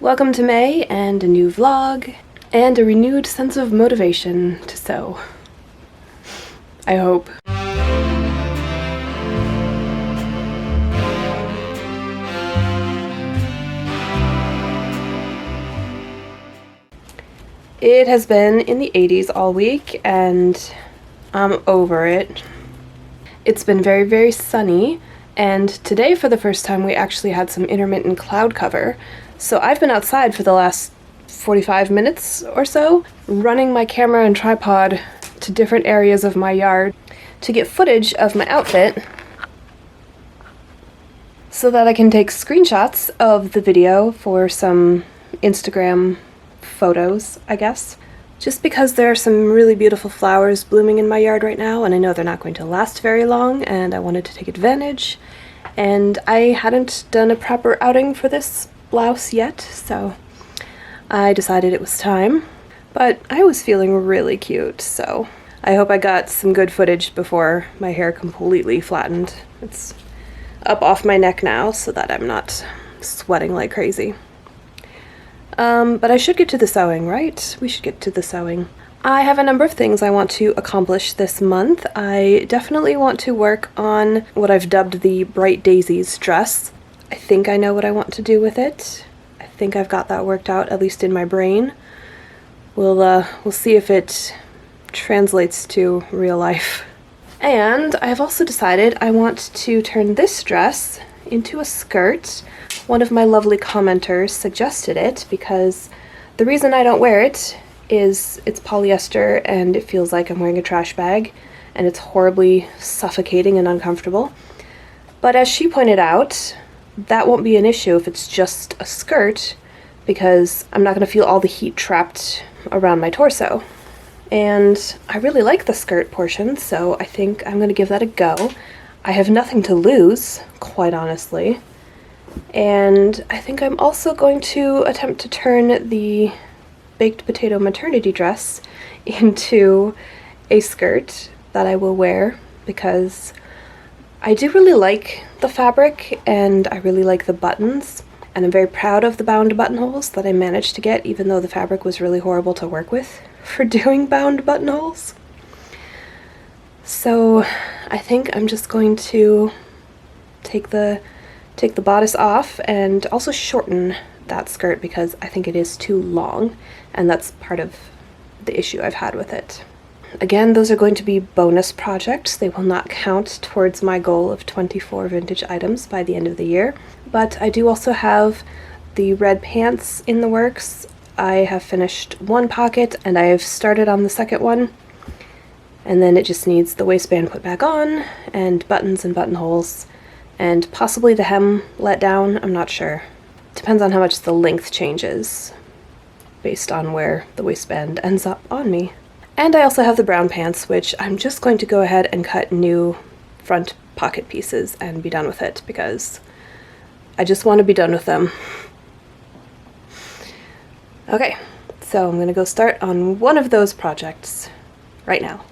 Welcome to May and a new vlog and a renewed sense of motivation to sew. I hope. It has been in the 80s all week and I'm over it. It's been very, very sunny, and today for the first time we actually had some intermittent cloud cover. So I've been outside for the last 45 minutes or so, running my camera and tripod to different areas of my yard to get footage of my outfit so that I can take screenshots of the video for some Instagram photos, I guess. Just because there are some really beautiful flowers blooming in my yard right now, and I know they're not going to last very long, and I wanted to take advantage. And I hadn't done a proper outing for this blouse yet, so I decided it was time. But I was feeling really cute, so I hope I got some good footage before my hair completely flattened. It's up off my neck now so that I'm not sweating like crazy. But I should get to the sewing, right? We should get to the sewing. I have a number of things I want to accomplish this month. I definitely want to work on what I've dubbed the Bright Daisies dress. I think I know what I want to do with it. I think I've got that worked out, at least in my brain. We'll see if it translates to real life. And I've also decided I want to turn this dress into a skirt. One of my lovely commenters suggested it because the reason I don't wear it is it's polyester and it feels like I'm wearing a trash bag and it's horribly suffocating and uncomfortable. But as she pointed out, that won't be an issue if it's just a skirt because I'm not going to feel all the heat trapped around my torso. And I really like the skirt portion, so I think I'm going to give that a go. I have nothing to lose, quite honestly. And I think I'm also going to attempt to turn the baked potato maternity dress into a skirt that I will wear because I do really like the fabric and I really like the buttons, and I'm very proud of the bound buttonholes that I managed to get, even though the fabric was really horrible to work with for doing bound buttonholes. So I think I'm just going to take the bodice off and also shorten that skirt because I think it is too long, and that's part of the issue I've had with it. Again, those are going to be bonus projects. They will not count towards my goal of 24 vintage items by the end of the year. But I do also have the red pants in the works. I have finished one pocket and I have started on the second one. And then it just needs the waistband put back on and buttons and buttonholes. And possibly the hem let down, I'm not sure. Depends on how much the length changes based on where the waistband ends up on me. And I also have the brown pants, which I'm just going to go ahead and cut new front pocket pieces and be done with it because I just want to be done with them. Okay, so I'm gonna go start on one of those projects right now.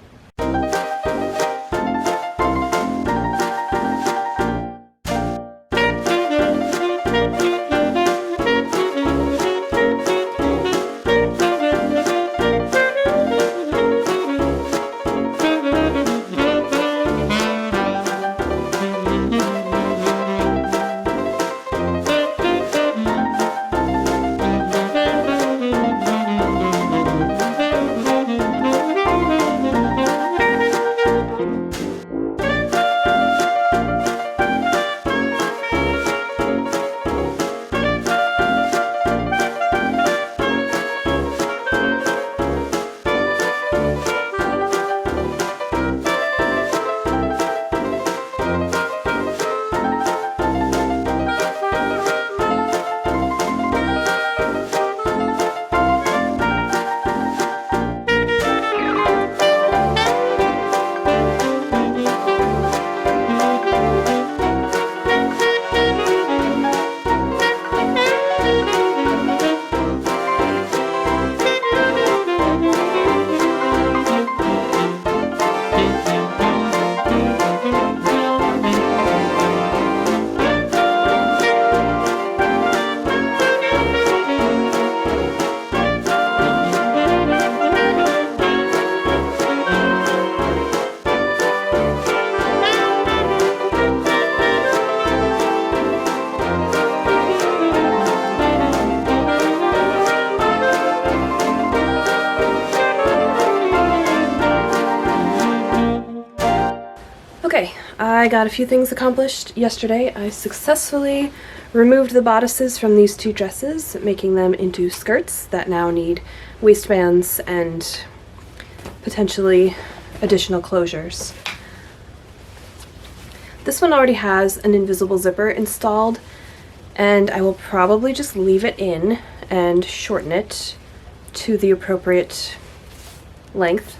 I got a few things accomplished yesterday. I successfully removed the bodices from these two dresses, making them into skirts that now need waistbands and potentially additional closures. This one already has an invisible zipper installed, and I will probably just leave it in and shorten it to the appropriate length.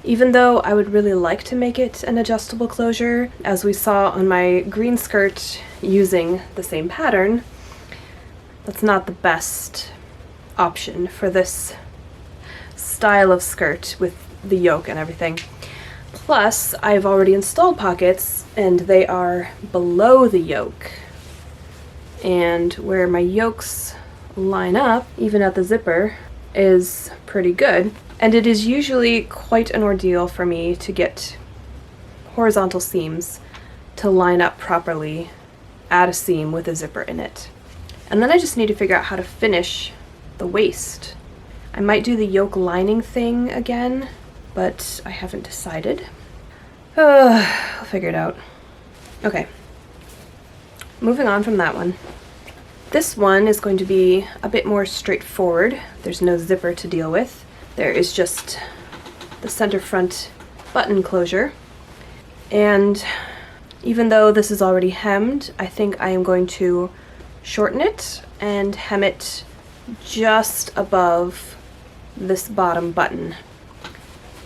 Even though I would really like to make it an adjustable closure, as we saw on my green skirt using the same pattern, that's not the best option for this style of skirt with the yoke and everything. Plus, I've already installed pockets and they are below the yoke. And where my yokes line up, even at the zipper, is pretty good. And it is usually quite an ordeal for me to get horizontal seams to line up properly at a seam with a zipper in it. And then I just need to figure out how to finish the waist. I might do the yoke lining thing again, but I haven't decided. I'll figure it out. Okay, moving on from that one. This one is going to be a bit more straightforward. There's no zipper to deal with. There is just the center front button closure. And even though this is already hemmed, I think I am going to shorten it and hem it just above this bottom button,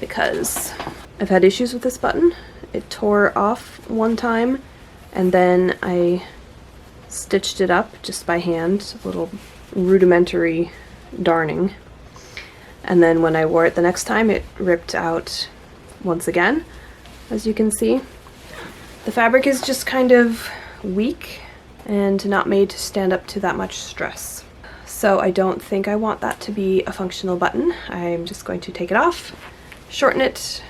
because I've had issues with this button. It tore off one time, and then I stitched it up just by hand, a little rudimentary darning. And then when I wore it the next time, it ripped out once again, as you can see. The fabric is just kind of weak and not made to stand up to that much stress. So I don't think I want that to be a functional button. I'm just going to take it off, shorten it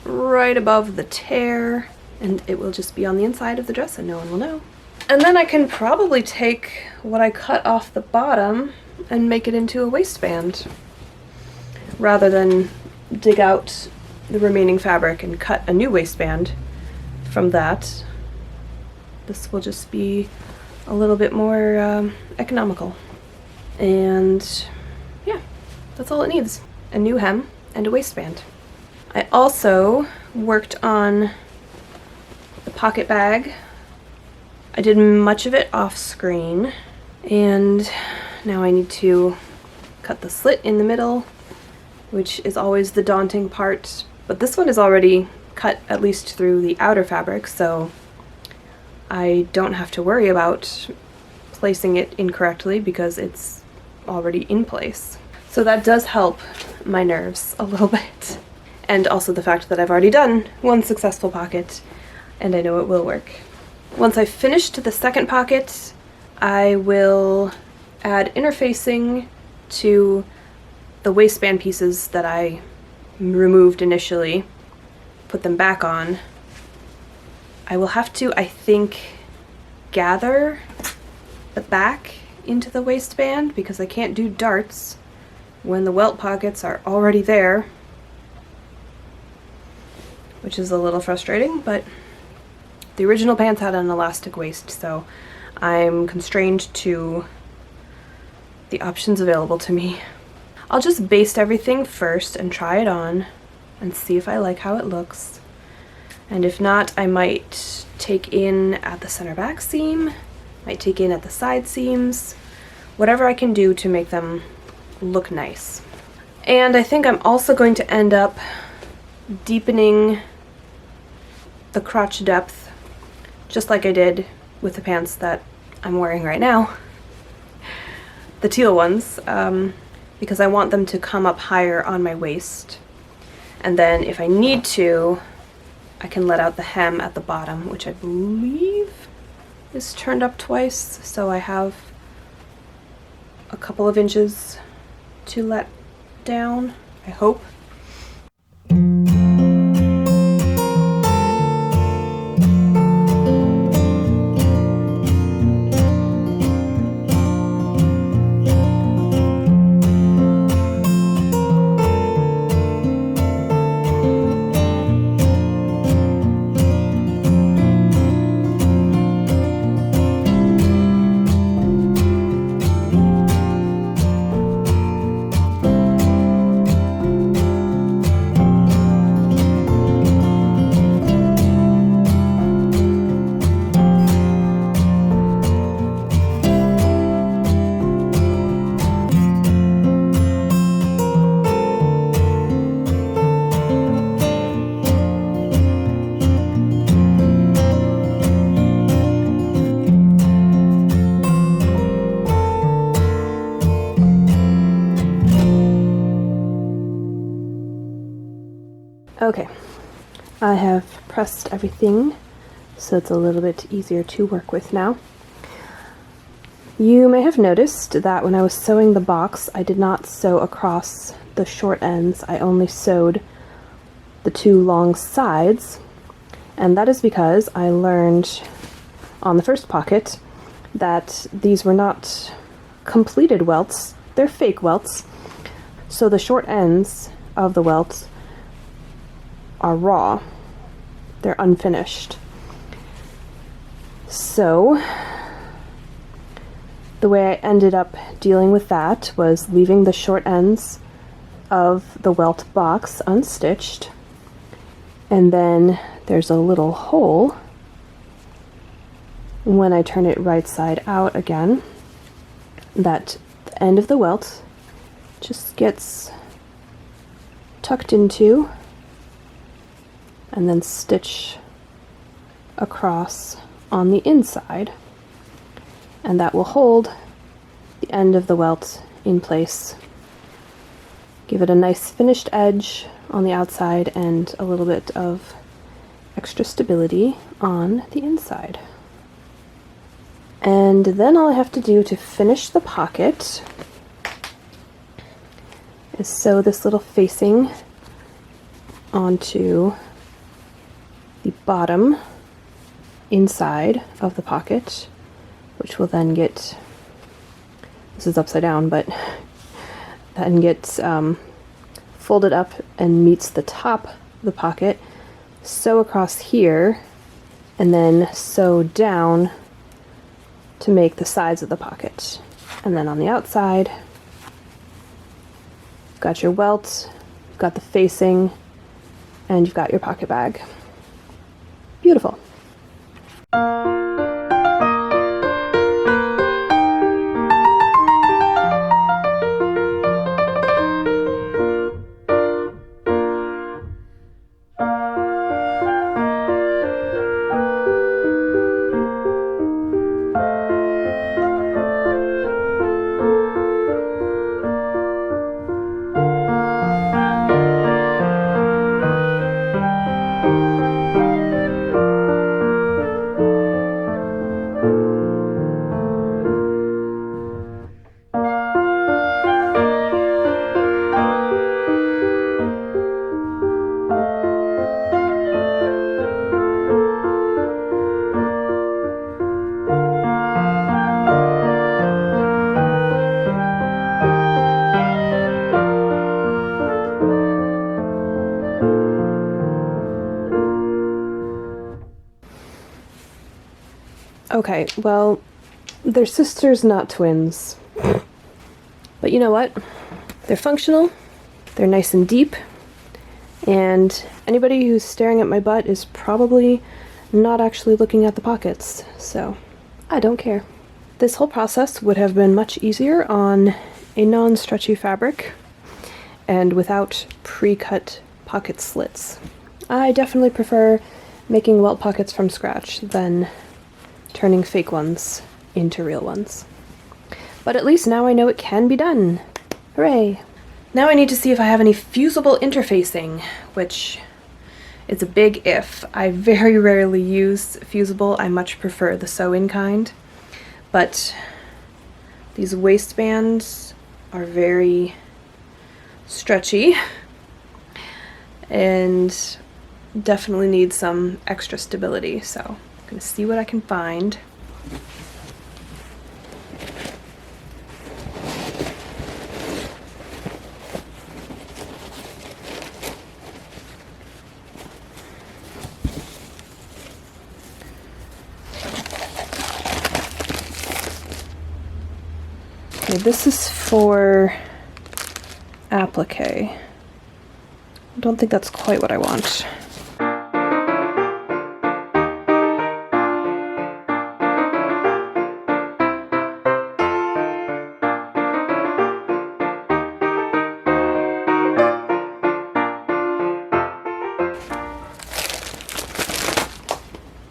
right above the tear, and it will just be on the inside of the dress and no one will know. And then I can probably take what I cut off the bottom and make it into a waistband, rather than dig out the remaining fabric and cut a new waistband from that. This will just be a little bit more economical. And yeah, that's all it needs. A new hem and a waistband. I also worked on the pocket bag. I did much of it off screen, and now I need to cut the slit in the middle, which is always the daunting part. But this one is already cut at least through the outer fabric, so I don't have to worry about placing it incorrectly because it's already in place. So that does help my nerves a little bit. And also the fact that I've already done one successful pocket and I know it will work. Once I've finished the second pocket, I will add interfacing to the waistband pieces that I removed initially, put them back on. I will have to, I think, gather the back into the waistband because I can't do darts when the welt pockets are already there, which is a little frustrating, but the original pants had an elastic waist, so I'm constrained to the options available to me. I'll just baste everything first and try it on and see if I like how it looks. And if not, I might take in at the center back seam, might take in at the side seams, whatever I can do to make them look nice. And I think I'm also going to end up deepening the crotch depth, just like I did with the pants that I'm wearing right now, the teal ones, because I want them to come up higher on my waist. And then if I need to, I can let out the hem at the bottom, which I believe is turned up twice, so I have a couple of inches to let down, I hope. Okay, I have pressed everything so it's a little bit easier to work with now. You may have noticed that when I was sewing the box, I did not sew across the short ends. I only sewed the two long sides, and that is because I learned on the first pocket that these were not completed welts, they're fake welts. So the short ends of the welts are raw, they're unfinished. So the way I ended up dealing with that was leaving the short ends of the welt box unstitched, and then there's a little hole when I turn it right side out again that the end of the welt just gets tucked into and then stitch across on the inside, and that will hold the end of the welt in place. Give it a nice finished edge on the outside and a little bit of extra stability on the inside. And then all I have to do to finish the pocket is sew this little facing onto the bottom inside of the pocket, which will then get, this is upside down, but then gets folded up and meets the top of the pocket, sew across here, and then sew down to make the sides of the pocket. And then on the outside, you've got your welt, you've got the facing, and you've got your pocket bag. Beautiful. Okay, well, they're sisters, not twins. But you know what? They're functional, they're nice and deep, and anybody who's staring at my butt is probably not actually looking at the pockets, so I don't care. This whole process would have been much easier on a non-stretchy fabric and without pre-cut pocket slits. I definitely prefer making welt pockets from scratch than turning fake ones into real ones. But at least now I know it can be done. Hooray! Now I need to see if I have any fusible interfacing, which is a big if. I very rarely use fusible. I much prefer the sew-in kind. But these waistbands are very stretchy and definitely need some extra stability, so I'm gonna see what I can find. Okay, this is for applique. I don't think that's quite what I want.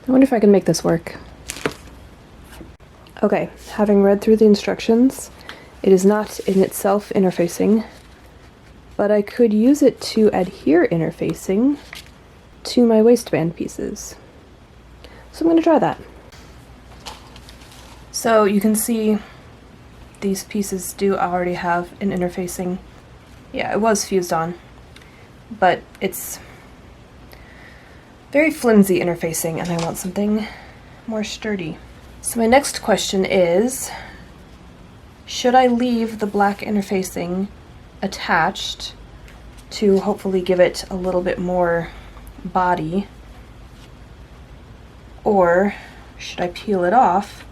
I wonder if I can make this work. Okay, having read through the instructions, it is not in itself interfacing. but I could use it to adhere interfacing to my waistband pieces. So I'm going to try that. So you can see these pieces do already have an interfacing. Yeah, it was fused on, but it's very flimsy interfacing and I want something more sturdy. So my next question is, should I leave the black interfacing attached to hopefully give it a little bit more body, or should I peel it off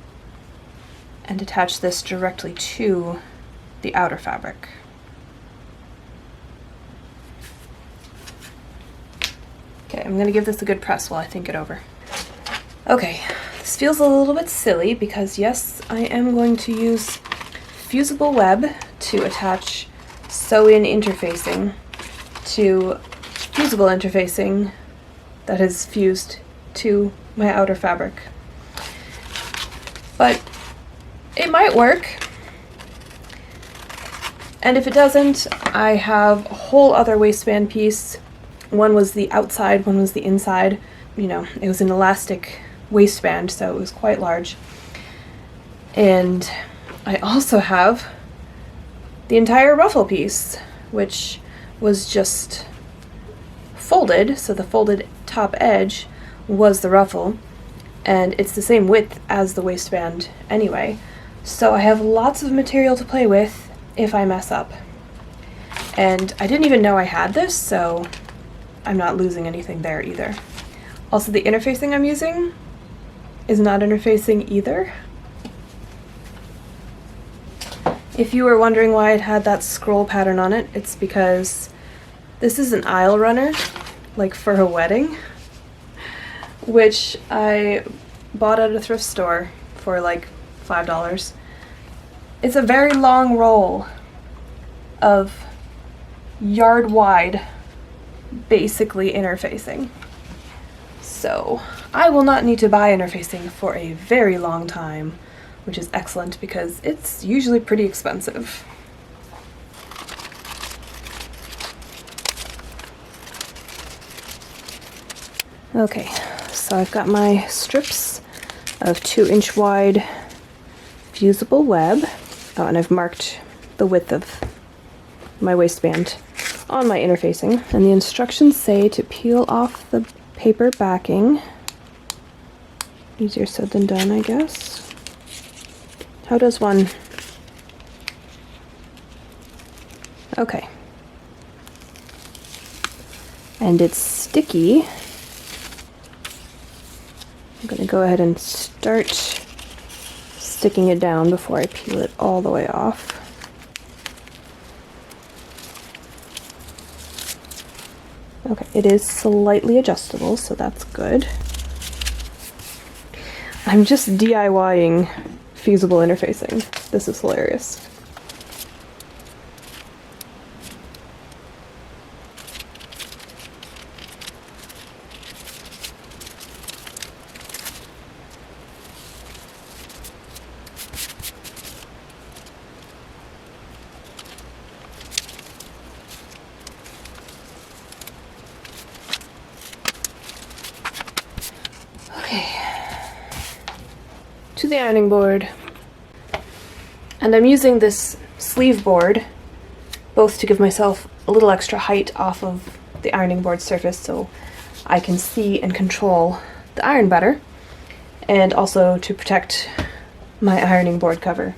and attach this directly to the outer fabric? Okay, I'm gonna give this a good press while I think it over. Okay, this feels a little bit silly because yes, I am going to use fusible web to attach sew-in interfacing to fusible interfacing that is fused to my outer fabric. But it might work. And if it doesn't, I have a whole other waistband piece. One was the outside, one was the inside. You know, it was an elastic waistband, so it was quite large. And I also have the entire ruffle piece, which was just folded, so the folded top edge was the ruffle, and it's the same width as the waistband anyway. So I have lots of material to play with if I mess up. And I didn't even know I had this, so I'm not losing anything there either. Also, the interfacing I'm using is not interfacing either. If you were wondering why it had that scroll pattern on it, it's because this is an aisle runner, like for a wedding, which I bought at a thrift store for like $5. It's a very long roll of yard-wide, basically interfacing. So I will not need to buy interfacing for a very long time, which is excellent because it's usually pretty expensive. Okay, so I've got my strips of 2-inch wide fusible web. Oh, and I've marked the width of my waistband on my interfacing. And the instructions say to peel off the paper backing. Easier said than done, I guess. How does one? Okay. And it's sticky. I'm going to go ahead and start sticking it down before I peel it all the way off. Okay, it is slightly adjustable, so that's good. I'm just DIYing fusible interfacing. This is hilarious. To the ironing board. And I'm using this sleeve board both to give myself a little extra height off of the ironing board surface so I can see and control the iron better, and also to protect my ironing board cover.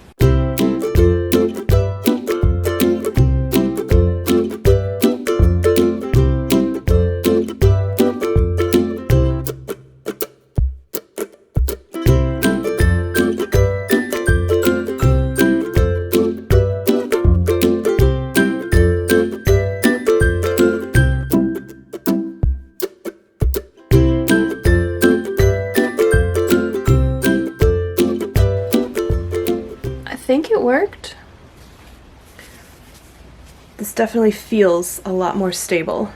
I think it worked. This definitely feels a lot more stable.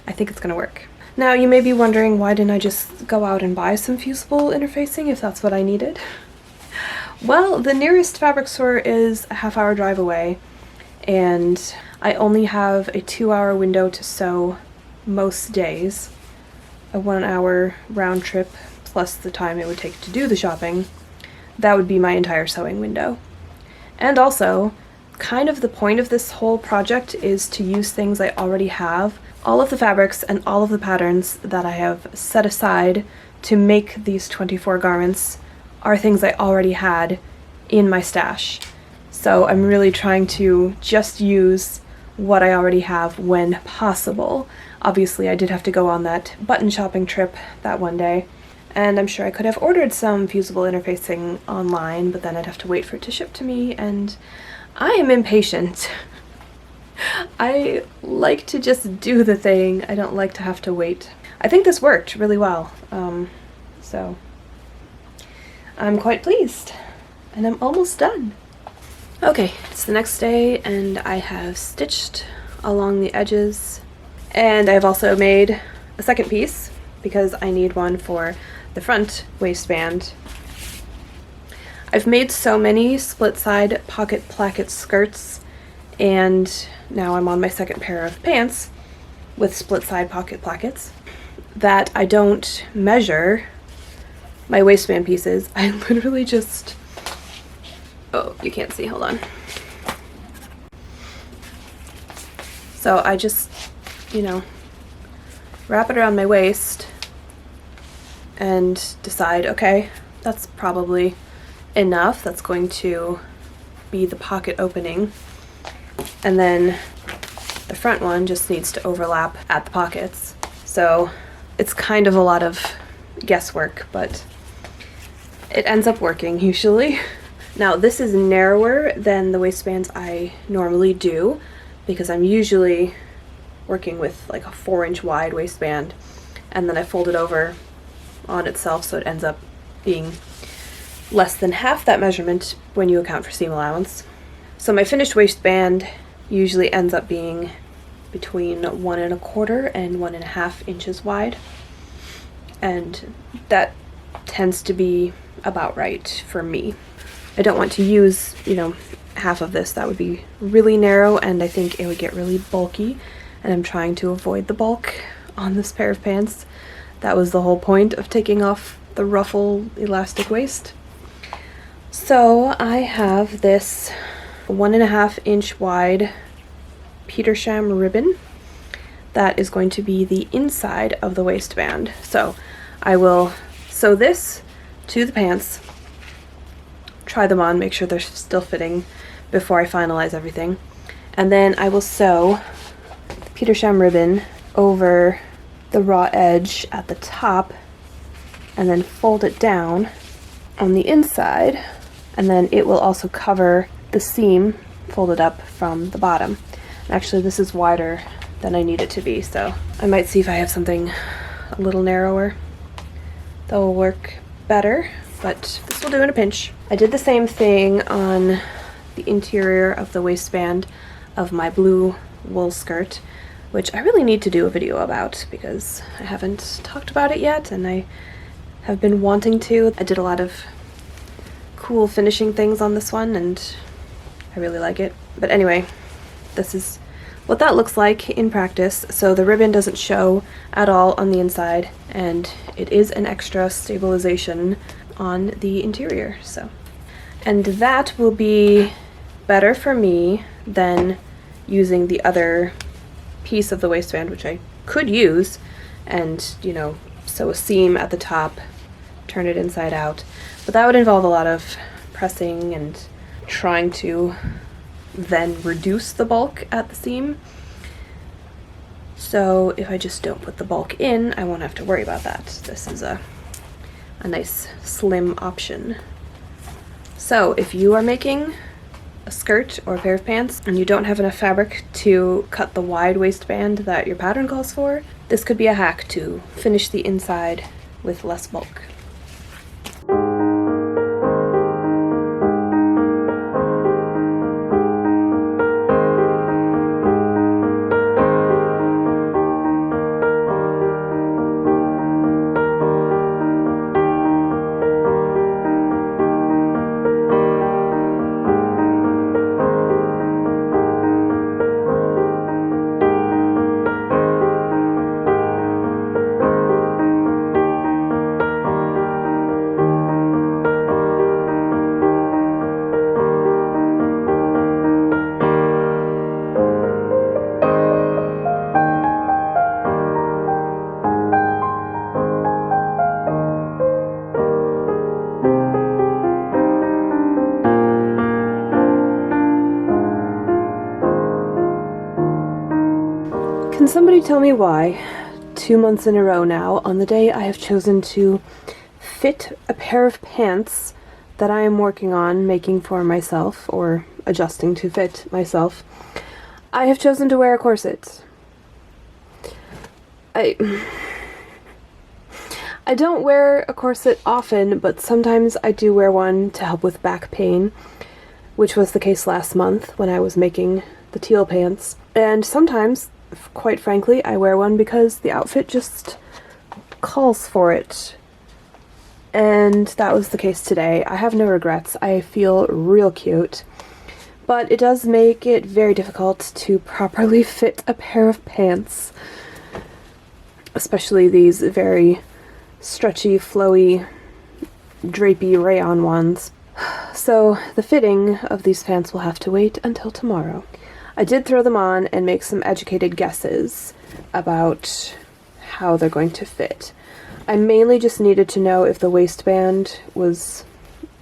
I think it's gonna work. Now you may be wondering, why didn't I just go out and buy some fusible interfacing if that's what I needed? Well, the nearest fabric store is a half-hour drive away, and I only have a 2-hour window to sew most days, a 1-hour round trip plus the time it would take to do the shopping. That would be my entire sewing window. And also, kind of the point of this whole project is to use things I already have. All of the fabrics and all of the patterns that I have set aside to make these 24 garments are things I already had in my stash. So I'm really trying to just use what I already have when possible. Obviously, I did have to go on that button shopping trip that one day, and I'm sure I could have ordered some fusible interfacing online, but then I'd have to wait for it to ship to me, and I am impatient. I like to just do the thing. I don't like to have to wait. I think this worked really well, so I'm quite pleased, and I'm almost done. Okay, it's the next day, and I have stitched along the edges, and I've also made a second piece because I need one for the front waistband. I've made so many split side pocket placket skirts, and now I'm on my second pair of pants with split side pocket plackets, that I don't measure my waistband pieces. I literally just, oh, you can't see, hold on. So I just, wrap it around my waist and decide, okay, that's probably enough. That's going to be the pocket opening. And then the front one just needs to overlap at the pockets. So it's kind of a lot of guesswork, but it ends up working usually. Now this is narrower than the waistbands I normally do because I'm usually working with like a 4-inch wide waistband, and then I fold it over on itself so it ends up being less than half that measurement when you account for seam allowance. So my finished waistband usually ends up being between 1 1/4 and 1.5 inches wide, and that tends to be about right for me. I don't want to use, half of this. That would be really narrow, and I think it would get really bulky, and I'm trying to avoid the bulk on this pair of pants. That was the whole point of taking off the ruffle elastic waist. So I have this 1.5 inch wide Petersham ribbon that is going to be the inside of the waistband. So I will sew this to the pants, try them on, make sure they're still fitting before I finalize everything, and then I will sew the Petersham ribbon over the raw edge at the top and then fold it down on the inside, and then it will also cover the seam folded up from the bottom. Actually, this is wider than I need it to be, so I might see if I have something a little narrower that will work better, but this will do in a pinch. I did the same thing on the interior of the waistband of my blue wool skirt, which I really need to do a video about because I haven't talked about it yet, and I have been wanting to. I did a lot of cool finishing things on this one, and I really like it. But anyway, this is what that looks like in practice. So the ribbon doesn't show at all on the inside, and it is an extra stabilization on the interior. And that will be better for me than using the other piece of the waistband, which I could use, and sew a seam at the top, turn it inside out, but that would involve a lot of pressing and trying to then reduce the bulk at the seam. So if I just don't put the bulk in, I won't have to worry about that. This is a nice slim option. So if you are making a skirt or a pair of pants and you don't have enough fabric to cut the wide waistband that your pattern calls for, this could be a hack to finish the inside with less bulk. Can somebody tell me why, 2 months in a row now, on the day I have chosen to fit a pair of pants that I am working on making for myself, or adjusting to fit myself, I have chosen to wear a corset? I don't wear a corset often, but sometimes I do wear one to help with back pain, which was the case last month when I was making the teal pants. And sometimes, quite frankly, I wear one because the outfit just calls for it. And that was the case today. I have no regrets. I feel real cute. But it does make it very difficult to properly fit a pair of pants. Especially these very stretchy, flowy, drapey rayon ones. So the fitting of these pants will have to wait until tomorrow. I did throw them on and make some educated guesses about how they're going to fit. I mainly just needed to know if the waistband was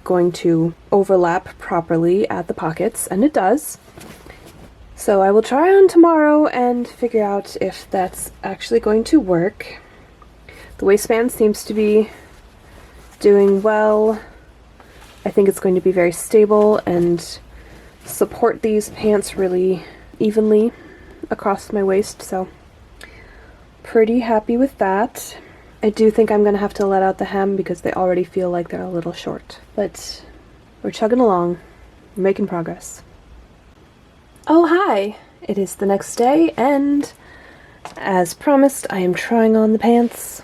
going to overlap properly at the pockets, and it does. So I will try on tomorrow and figure out if that's actually going to work. The waistband seems to be doing well. I think it's going to be very stable and support these pants really evenly across my waist, so pretty happy with that. I do think I'm going to have to let out the hem because they already feel like they're a little short, but we're chugging along, we're making progress. Oh hi! It is the next day, and as promised, I am trying on the pants.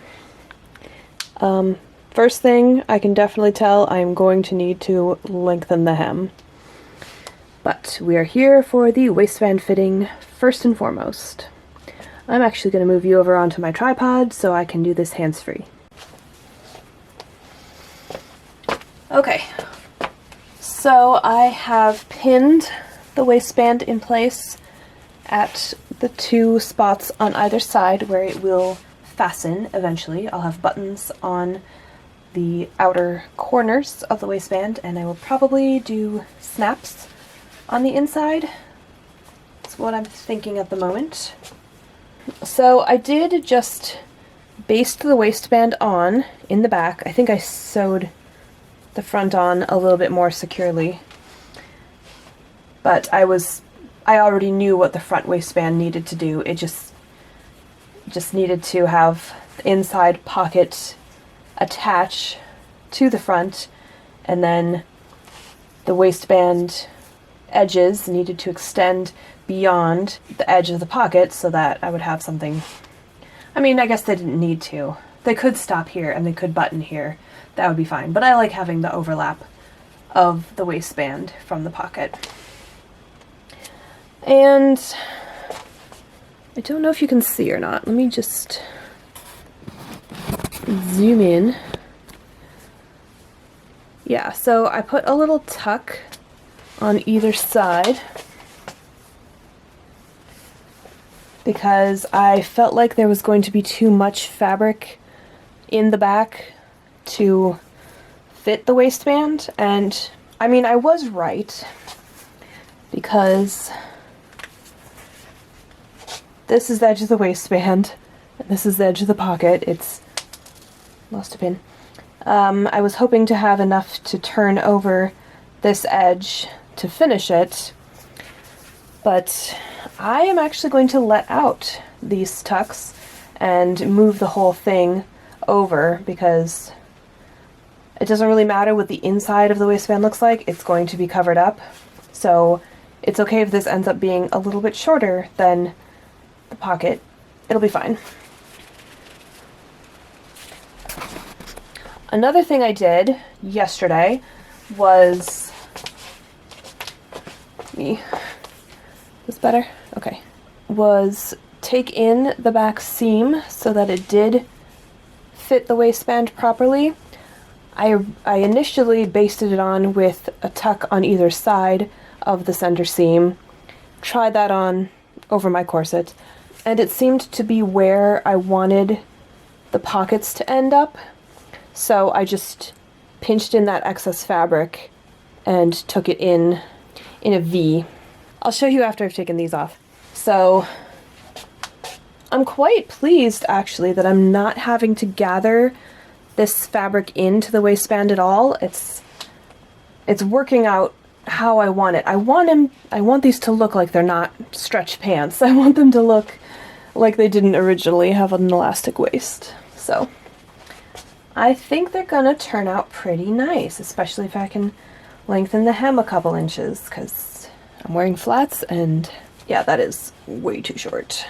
First thing, I can definitely tell I am going to need to lengthen the hem. But we are here for the waistband fitting first and foremost. I'm actually going to move you over onto my tripod so I can do this hands-free. Okay, so I have pinned the waistband in place at the 2 spots on either side where it will fasten eventually. I'll have buttons on the outer corners of the waistband, and I will probably do snaps on the inside. That's what I'm thinking at the moment. So I did just baste the waistband on in the back. I think I sewed the front on a little bit more securely, but I already knew what the front waistband needed to do. It just needed to have the inside pocket attach to the front, and then the waistband edges needed to extend beyond the edge of the pocket so that I would have something. I mean, I guess they didn't need to. They could stop here and they could button here. That would be fine. But I like having the overlap of the waistband from the pocket. And I don't know if you can see or not. Let me just zoom in. Yeah, so I put a little tuck on either side because I felt like there was going to be too much fabric in the back to fit the waistband, and I mean, I was right, because this is the edge of the waistband and this is the edge of the pocket. It's lost a pin. I was hoping to have enough to turn over this edge to finish it, but I am actually going to let out these tucks and move the whole thing over because it doesn't really matter what the inside of the waistband looks like. It's going to be covered up, so it's okay if this ends up being a little bit shorter than the pocket. It'll be fine. Another thing I did yesterday was this better? Okay. Was take in the back seam so that it did fit the waistband properly. I initially basted it on with a tuck on either side of the center seam. Tried that on over my corset, and it seemed to be where I wanted the pockets to end up. So I just pinched in that excess fabric and took it in a V. I'll show you after I've taken these off. So I'm quite pleased actually that I'm not having to gather this fabric into the waistband at all. It's working out how I want it. I want these to look like they're not stretch pants. I want them to look like they didn't originally have an elastic waist. So I think they're gonna turn out pretty nice, especially if I can lengthen the hem a couple inches, because I'm wearing flats and yeah, that is way too short.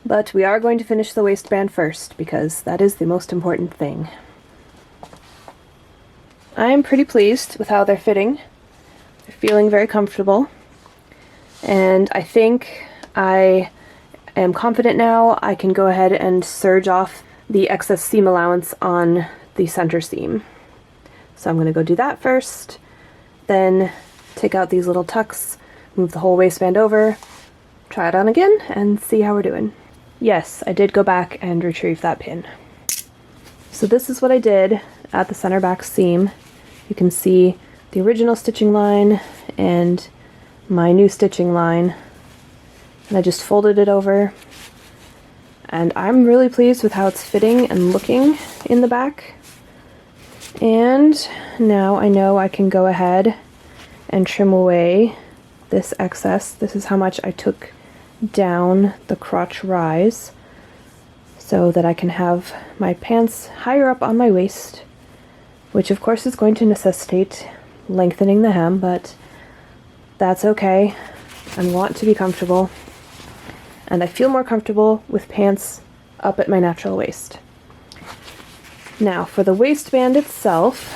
But we are going to finish the waistband first, because that is the most important thing. I am pretty pleased with how they're fitting. They're feeling very comfortable. And I think I am confident now I can go ahead and serge off the excess seam allowance on the center seam. So I'm going to go do that first, then take out these little tucks, move the whole waistband over, try it on again, and see how we're doing. Yes, I did go back and retrieve that pin. So this is what I did at the center back seam. You can see the original stitching line and my new stitching line. And I just folded it over. And I'm really pleased with how it's fitting and looking in the back. And now I know I can go ahead and trim away this excess. This is how much I took down the crotch rise so that I can have my pants higher up on my waist, which of course is going to necessitate lengthening the hem, but that's okay. I want to be comfortable, and I feel more comfortable with pants up at my natural waist. Now for the waistband itself,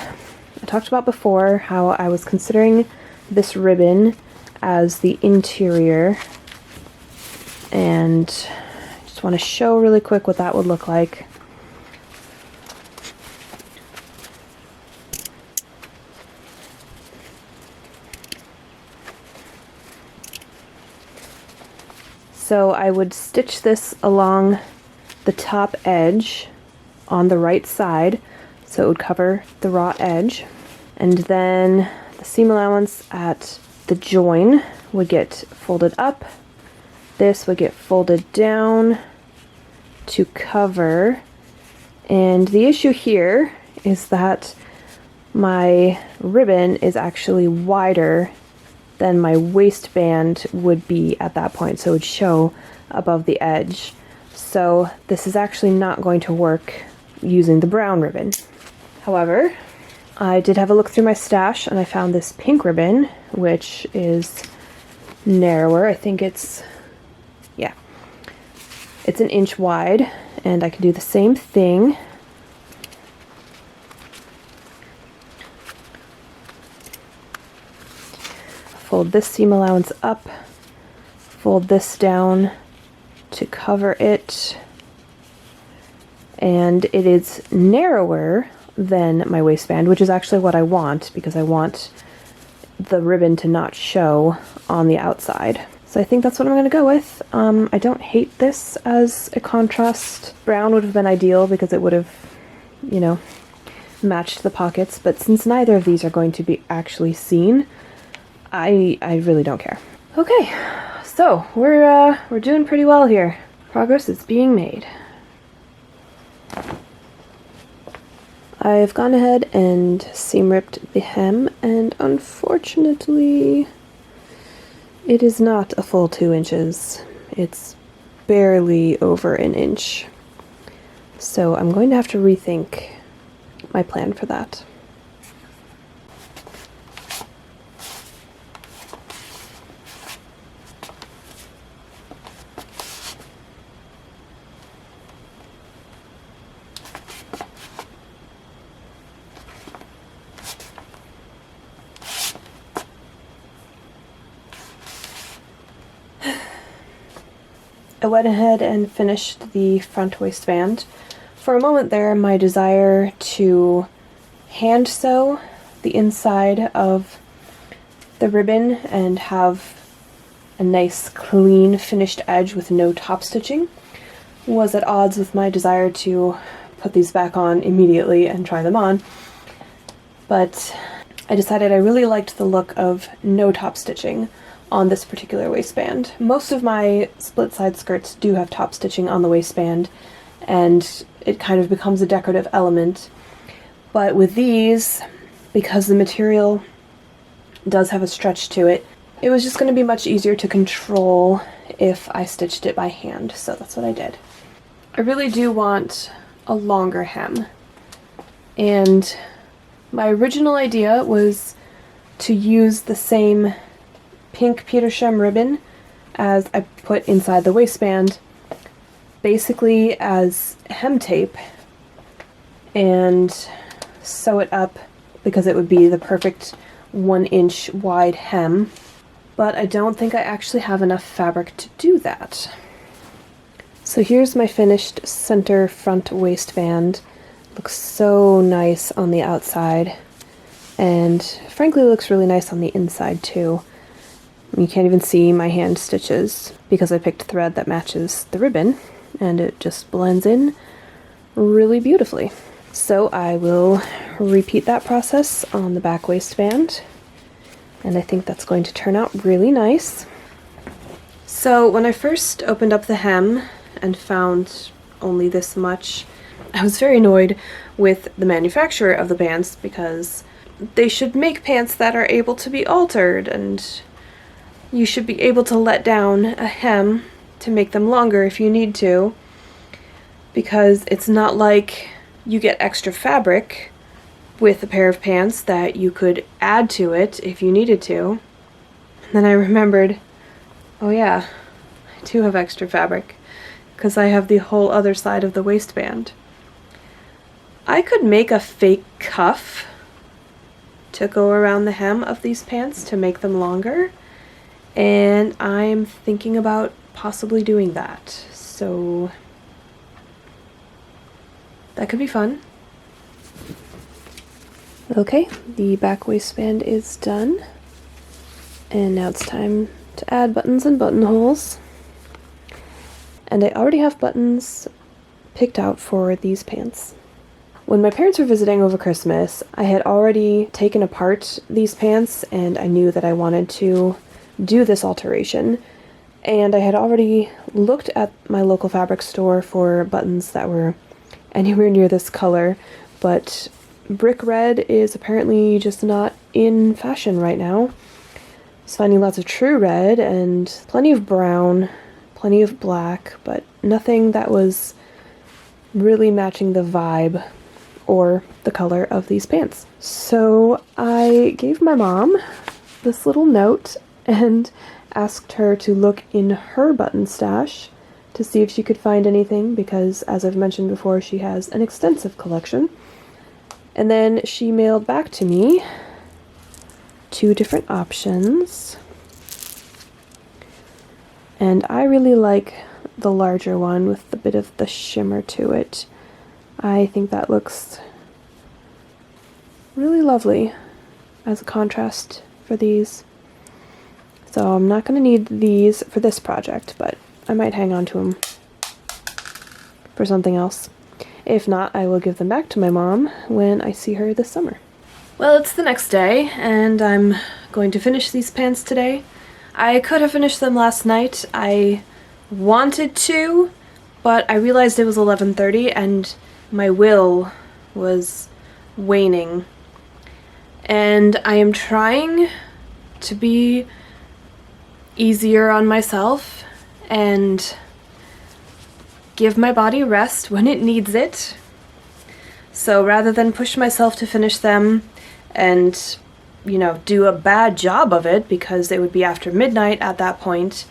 I talked about before how I was considering this ribbon as the interior, and I just want to show really quick what that would look like. So I would stitch this along the top edge on the right side, so it would cover the raw edge, and then the seam allowance at the join would get folded up. This would get folded down to cover, and the issue here is that my ribbon is actually wider than my waistband would be at that point, so it would show above the edge. So this is actually not going to work using the brown ribbon. However, I did have a look through my stash and I found this pink ribbon, which is narrower. I think it's, yeah, it's an inch wide, and I can do the same thing. Fold this seam allowance up, fold this down to cover it, and it is narrower than my waistband, which is actually what I want, because I want the ribbon to not show on the outside. So I think that's what I'm going to go with. I don't hate this as a contrast. Brown would have been ideal because it would have, you know, matched the pockets, but since neither of these are going to be actually seen, I really don't care. Okay, so we're doing pretty well here. Progress is being made. I've gone ahead and seam ripped the hem, and unfortunately it is not a full 2 inches. It's barely over an inch. So I'm going to have to rethink my plan for that. I went ahead and finished the front waistband. For a moment there, my desire to hand sew the inside of the ribbon and have a nice clean finished edge with no top stitching was at odds with my desire to put these back on immediately and try them on. But I decided I really liked the look of no top stitching on this particular waistband. Most of my split side skirts do have top stitching on the waistband, and it kind of becomes a decorative element. But with these, because the material does have a stretch to it, it was just going to be much easier to control if I stitched it by hand, so that's what I did. I really do want a longer hem, and my original idea was to use the same pink Petersham ribbon as I put inside the waistband, basically as hem tape, and sew it up because it would be the perfect 1-inch wide hem. But I don't think I actually have enough fabric to do that. So here's my finished center front waistband. Looks so nice on the outside, and frankly looks really nice on the inside too. You can't even see my hand stitches because I picked thread that matches the ribbon, and it just blends in really beautifully. So I will repeat that process on the back waistband, and I think that's going to turn out really nice. So when I first opened up the hem and found only this much, I was very annoyed with the manufacturer of the pants, because they should make pants that are able to be altered, and you should be able to let down a hem to make them longer if you need to, because it's not like you get extra fabric with a pair of pants that you could add to it if you needed to. And then I remembered, oh yeah, I do have extra fabric, because I have the whole other side of the waistband. I could make a fake cuff to go around the hem of these pants to make them longer, and I'm thinking about possibly doing that. So that could be fun. Okay, the back waistband is done, and now it's time to add buttons and buttonholes. And I already have buttons picked out for these pants. When my parents were visiting over Christmas, I had already taken apart these pants, and I knew that I wanted to do this alteration. And I had already looked at my local fabric store for buttons that were anywhere near this color, but brick red is apparently just not in fashion right now. I was finding lots of true red and plenty of brown, plenty of black, but nothing that was really matching the vibe or the color of these pants. So I gave my mom this little note and asked her to look in her button stash to see if she could find anything, because as I've mentioned before, she has an extensive collection. And then she mailed back to me 2 different options. And I really like the larger one with a bit of the shimmer to it. I think that looks really lovely as a contrast for these. So I'm not going to need these for this project, but I might hang on to them for something else. If not, I will give them back to my mom when I see her this summer. Well, it's the next day, and I'm going to finish these pants today. I could have finished them last night. I wanted to, but I realized it was 11:30 and my will was waning. And I am trying to be easier on myself and give my body rest when it needs it. So rather than push myself to finish them and, you know, do a bad job of it, because it would be after midnight at that point,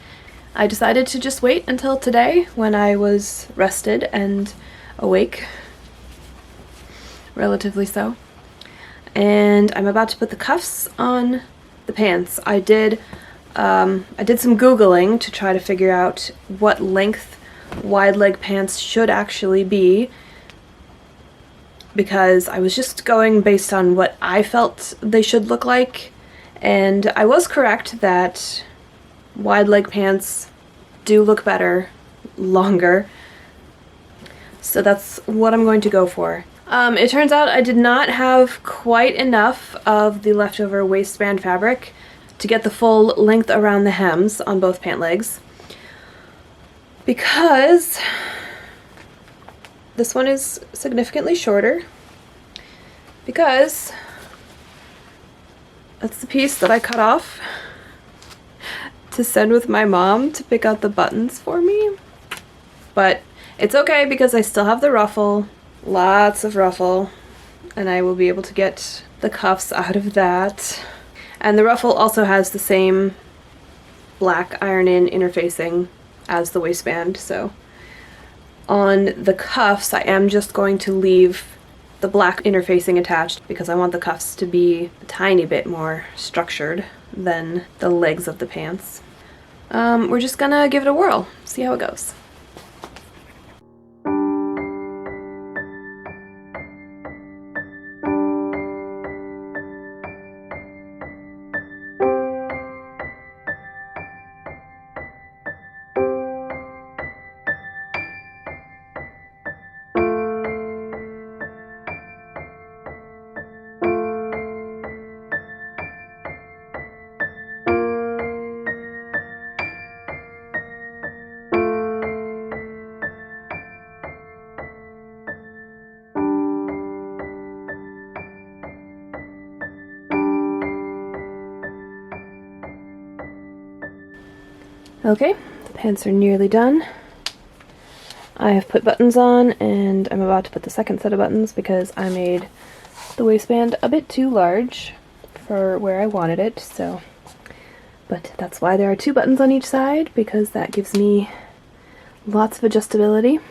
I decided to just wait until today when I was rested and awake, relatively so. And I'm about to put the cuffs on the pants. I did some Googling to try to figure out what length wide leg pants should actually be, because I was just going based on what I felt they should look like, and I was correct that wide leg pants do look better longer, so that's what I'm going to go for. It turns out I did not have quite enough of the leftover waistband fabric to get the full length around the hems on both pant legs, because this one is significantly shorter, because that's the piece that I cut off to send with my mom to pick out the buttons for me. But it's okay because I still have the ruffle, lots of ruffle, and I will be able to get the cuffs out of that. And the ruffle also has the same black iron-in interfacing as the waistband, so on the cuffs I am just going to leave the black interfacing attached because I want the cuffs to be a tiny bit more structured than the legs of the pants. We're just gonna give it a whirl, see how it goes. Okay, the pants are nearly done. I have put buttons on, and I'm about to put the second set of buttons because I made the waistband a bit too large for where I wanted it, so. But that's why there are 2 buttons on each side, because that gives me lots of adjustability.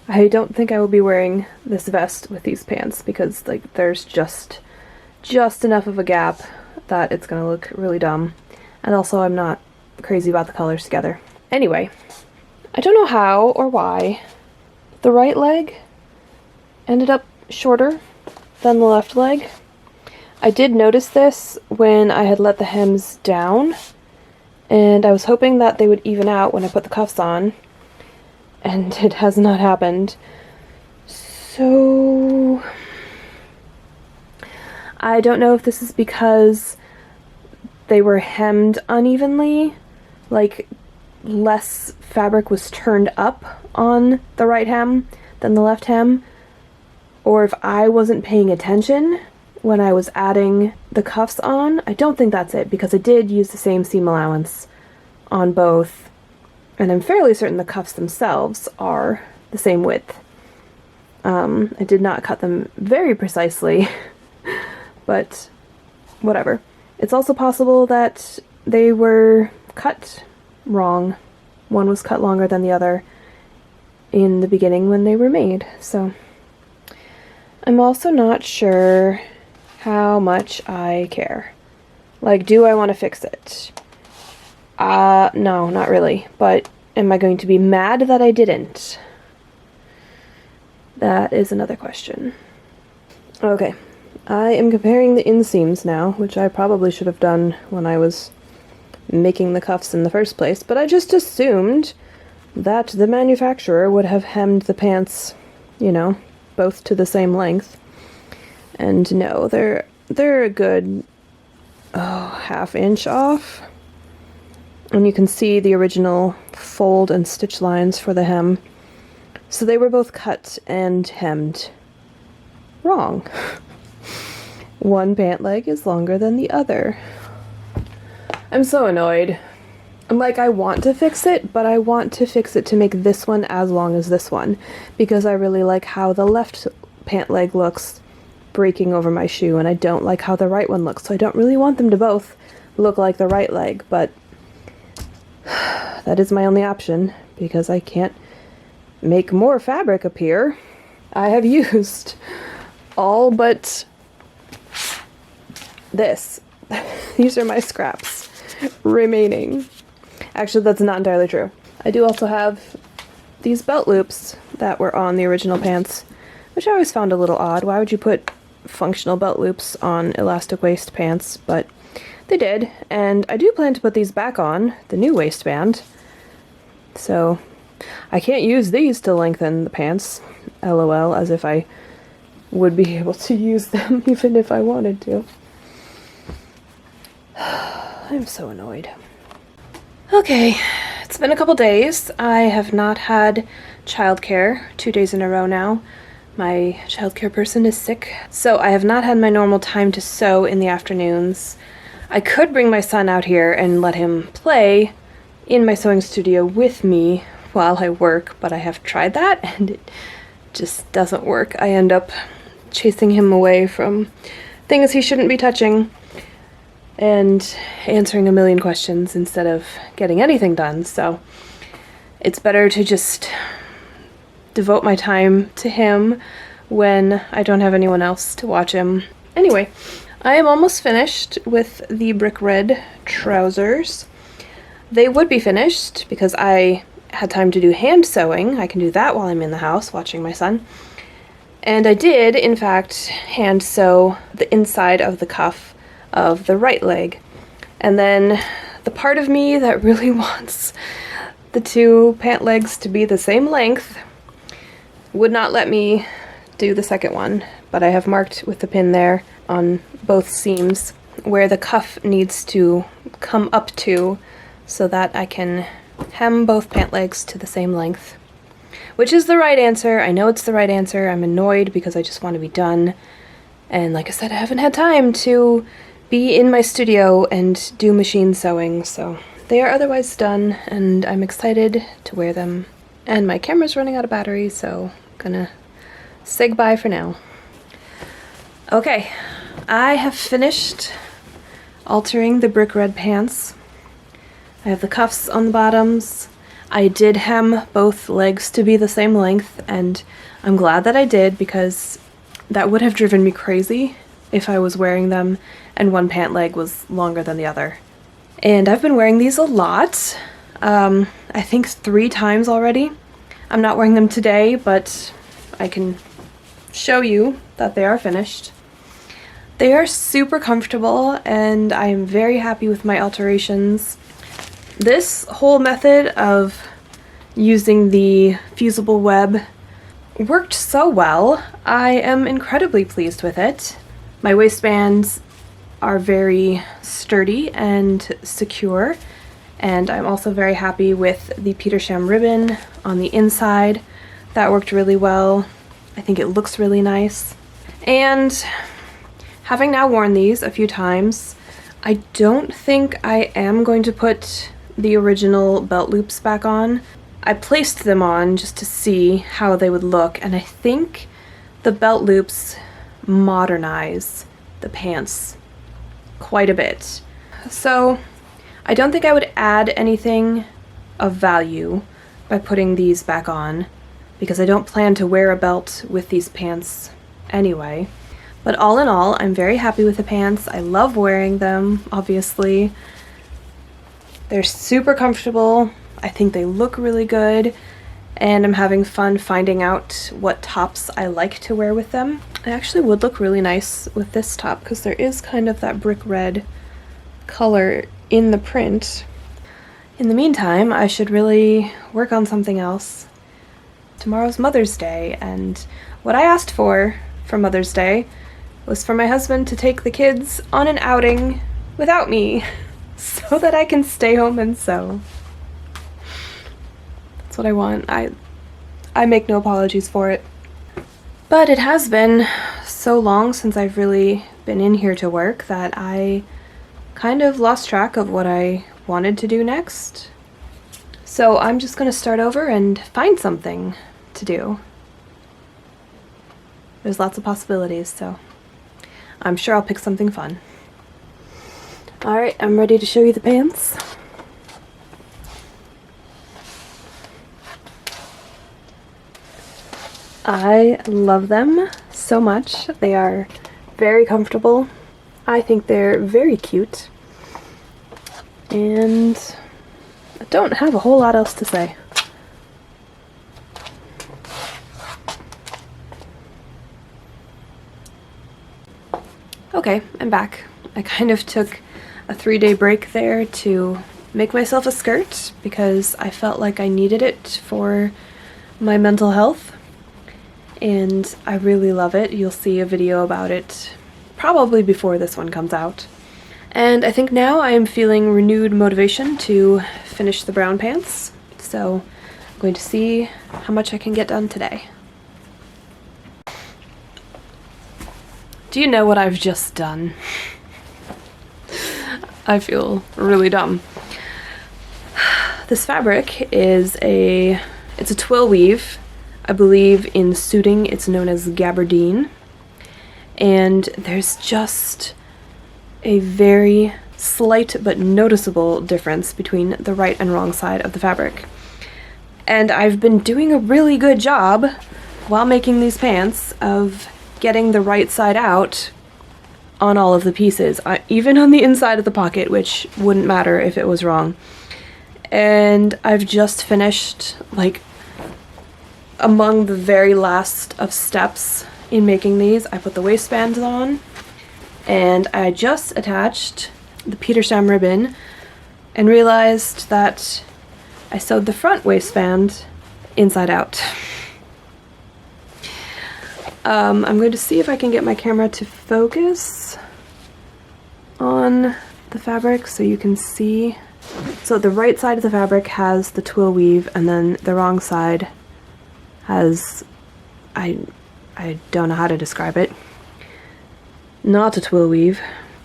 I don't think I will be wearing this vest with these pants because, like, there's just enough of a gap that it's gonna look really dumb. And also I'm not crazy about the colors together. Anyway, I don't know how or why the right leg ended up shorter than the left leg. I did notice this when I had let the hems down, and I was hoping that they would even out when I put the cuffs on, and it has not happened. So I don't know if this is because they were hemmed unevenly, like less fabric was turned up on the right hem than the left hem, or if I wasn't paying attention when I was adding the cuffs on. I don't think that's it, because I did use the same seam allowance on both, and I'm fairly certain the cuffs themselves are the same width. I did not cut them very precisely, but whatever. It's also possible that they were cut wrong. One was cut longer than the other in the beginning when they were made, so I'm also not sure how much I care. Like, do I want to fix it? No, not really, but am I going to be mad that I didn't? That is another question. Okay, I am comparing the inseams now, which I probably should have done when I was making the cuffs in the first place, but I just assumed that the manufacturer would have hemmed the pants, you know, both to the same length. And no, they're a good, ½ inch off. And you can see the original fold and stitch lines for the hem. So they were both cut and hemmed wrong. One pant leg is longer than the other. I'm so annoyed. I'm like, I want to fix it, but I want to fix it to make this one as long as this one, because I really like how the left pant leg looks breaking over my shoe, and I don't like how the right one looks, so I don't really want them to both look like the right leg, but that is my only option, because I can't make more fabric appear. I have used all but this. These are my scraps remaining. Actually, that's not entirely true. I do also have these belt loops that were on the original pants, which I always found a little odd. Why would you put functional belt loops on elastic waist pants? But they did, and I do plan to put these back on the new waistband. So I can't use these to lengthen the pants, LOL, as if I would be able to use them even if I wanted to. I'm so annoyed. Okay, it's been a couple days. I have not had childcare 2 days in a row now. My childcare person is sick, so I have not had my normal time to sew in the afternoons. I could bring my son out here and let him play in my sewing studio with me while I work, but I have tried that and it just doesn't work. I end up chasing him away from things he shouldn't be touching and answering a million questions instead of getting anything done. So it's better to just devote my time to him when I don't have anyone else to watch him. Anyway, I am almost finished with the brick red trousers. They would be finished because I had time to do hand sewing. I can do that while I'm in the house watching my son. And I did, in fact, hand sew the inside of the cuff of the right leg. And then the part of me that really wants the two pant legs to be the same length would not let me do the second one, but I have marked with the pin there on both seams where the cuff needs to come up to so that I can hem both pant legs to the same length. Which is the right answer. I know it's the right answer. I'm annoyed because I just want to be done. And like I said, I haven't had time to be in my studio and do machine sewing, so they are otherwise done, and I'm excited to wear them. And my camera's running out of battery, so I'm gonna say goodbye for now. Okay, I have finished altering the brick red pants. I have the cuffs on the bottoms. I did hem both legs to be the same length, and I'm glad that I did because that would have driven me crazy if I was wearing them and one pant leg was longer than the other. And I've been wearing these a lot. I think 3 times already. I'm not wearing them today, but I can show you that they are finished. They are super comfortable, and I am very happy with my alterations. This whole method of using the fusible web worked so well. I am incredibly pleased with it. My waistbands are very sturdy and secure, and I'm also very happy with the Petersham ribbon on the inside. That worked really well. I think it looks really nice. And having now worn these a few times, I don't think I am going to put the original belt loops back on. I placed them on just to see how they would look, and I think the belt loops modernize the pants quite a bit. So I don't think I would add anything of value by putting these back on, because I don't plan to wear a belt with these pants anyway. But all in all, I'm very happy with the pants. I love wearing them, obviously. They're super comfortable. I think they look really good, and I'm having fun finding out what tops I like to wear with them. It actually would look really nice with this top because there is kind of that brick red color in the print. In the meantime, I should really work on something else. Tomorrow's Mother's Day, and what I asked for Mother's Day was for my husband to take the kids on an outing without me so that I can stay home and sew. That's what I want. I make no apologies for it. But it has been so long since I've really been in here to work that I kind of lost track of what I wanted to do next. So I'm just gonna start over and find something to do. There's lots of possibilities, so I'm sure I'll pick something fun. Alright, I'm ready to show you the pants. I love them so much. They are very comfortable. I think they're very cute. And I don't have a whole lot else to say. Okay, I'm back. I kind of took a 3-day break there to make myself a skirt because I felt like I needed it for my mental health. And I really love it. You'll see a video about it probably before this one comes out. And I think now I am feeling renewed motivation to finish the brown pants. So I'm going to see how much I can get done today. Do you know what I've just done? I feel really dumb. This fabric is it's a twill weave. I believe in suiting it's known as gabardine. And there's just a very slight but noticeable difference between the right and wrong side of the fabric. And I've been doing a really good job while making these pants of getting the right side out on all of the pieces, even on the inside of the pocket, which wouldn't matter if it was wrong. And I've just finished, like, among the very last of steps in making these. I put the waistbands on, and I just attached the Petersham ribbon and realized that I sewed the front waistband inside out. I'm going to see if I can get my camera to focus on the fabric so you can see. So the right side of the fabric has the twill weave, and then the wrong side has, I don't know how to describe it, not a twill weave.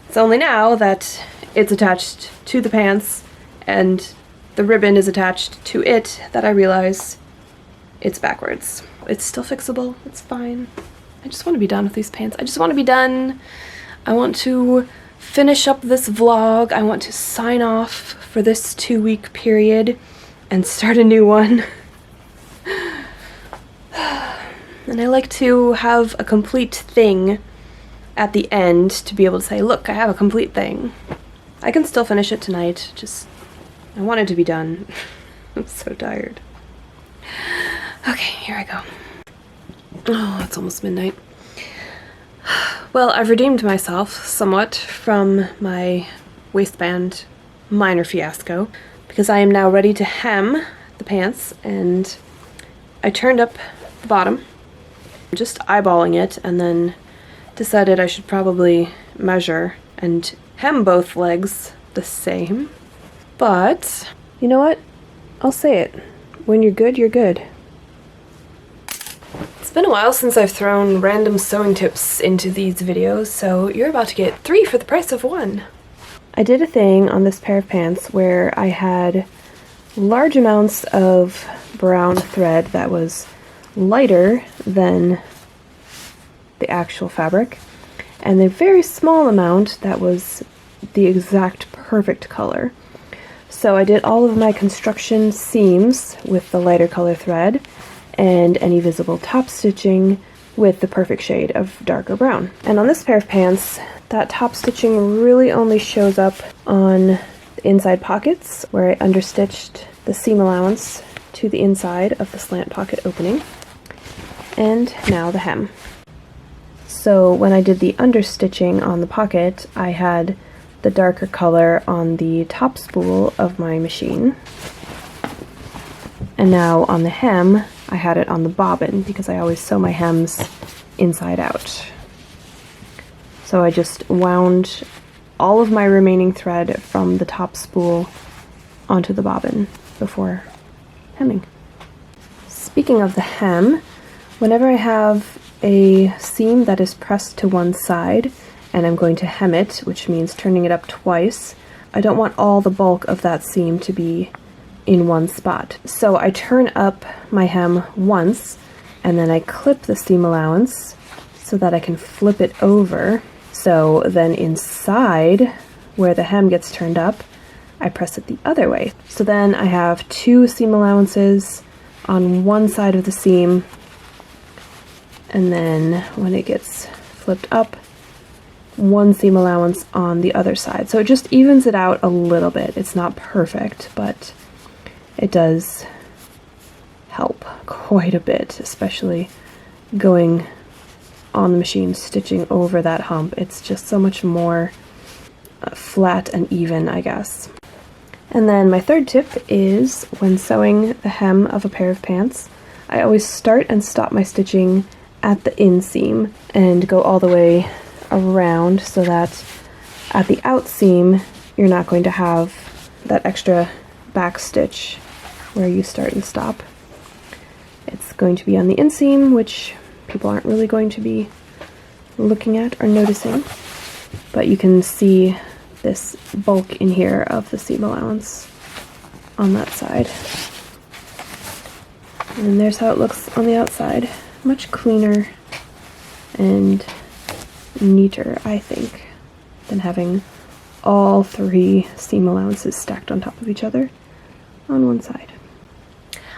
It's only now that it's attached to the pants and the ribbon is attached to it that I realize it's backwards. It's still fixable, it's fine. I just want to be done with these pants. I just want to be done. I want to finish up this vlog. I want to sign off for this 2-week period and start a new one. And I like to have a complete thing at the end to be able to say, look, I have a complete thing. I can still finish it tonight, just I want it to be done. I'm so tired. Okay, here I go. Oh, it's almost midnight. Well, I've redeemed myself somewhat from my waistband minor fiasco because I am now ready to hem the pants, and I turned up the bottom, just eyeballing it, and then decided I should probably measure and hem both legs the same. But, you know what? I'll say it. When you're good, you're good. It's been a while since I've thrown random sewing tips into these videos, so you're about to get 3 for the price of 1. I did a thing on this pair of pants where I had large amounts of brown thread that was lighter than the actual fabric, and a very small amount that was the exact perfect color. So I did all of my construction seams with the lighter color thread and any visible top stitching with the perfect shade of darker brown. And on this pair of pants, that top stitching really only shows up on the inside pockets where I understitched the seam allowance to the inside of the slant pocket opening. And now the hem. So when I did the understitching on the pocket, I had the darker color on the top spool of my machine. And now on the hem, I had it on the bobbin because I always sew my hems inside out. So I just wound all of my remaining thread from the top spool onto the bobbin before hemming. Speaking of the hem, whenever I have a seam that is pressed to one side and I'm going to hem it, which means turning it up twice, I don't want all the bulk of that seam to be in one spot. So I turn up my hem once and then I clip the seam allowance so that I can flip it over. So then inside where the hem gets turned up, I press it the other way. So then I have 2 seam allowances on one side of the seam, and then when it gets flipped up, 1 seam allowance on the other side. So it just evens it out a little bit. It's not perfect, but it does help quite a bit, especially going on the machine, stitching over that hump. It's just so much more flat and even, I guess. And then my third tip is when sewing the hem of a pair of pants, I always start and stop my stitching at the inseam and go all the way around so that At the out seam, you're not going to have that extra back stitch where you start and stop. It's going to be on the inseam, which people aren't really going to be looking at or noticing, but you can see this bulk in here of the seam allowance on that side. And there's how it looks on the outside. Much cleaner and neater, I think, than having all three seam allowances stacked on top of each other on one side.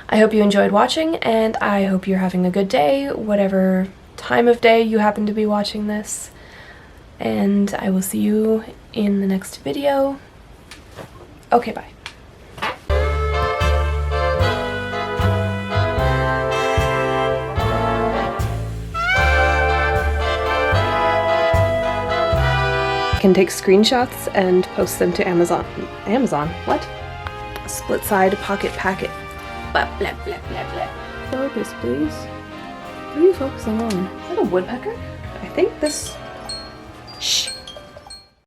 I hope you enjoyed watching, and I hope you're having a good day, whatever time of day you happen to be watching this. And I will see you in the next video. Okay, bye. Can take screenshots and post them to Amazon. Amazon? What? A split side pocket packet. Blah, blah, blah, blah, blah. Focus, please. What are you focusing on? Is that a woodpecker? I think this... Shh.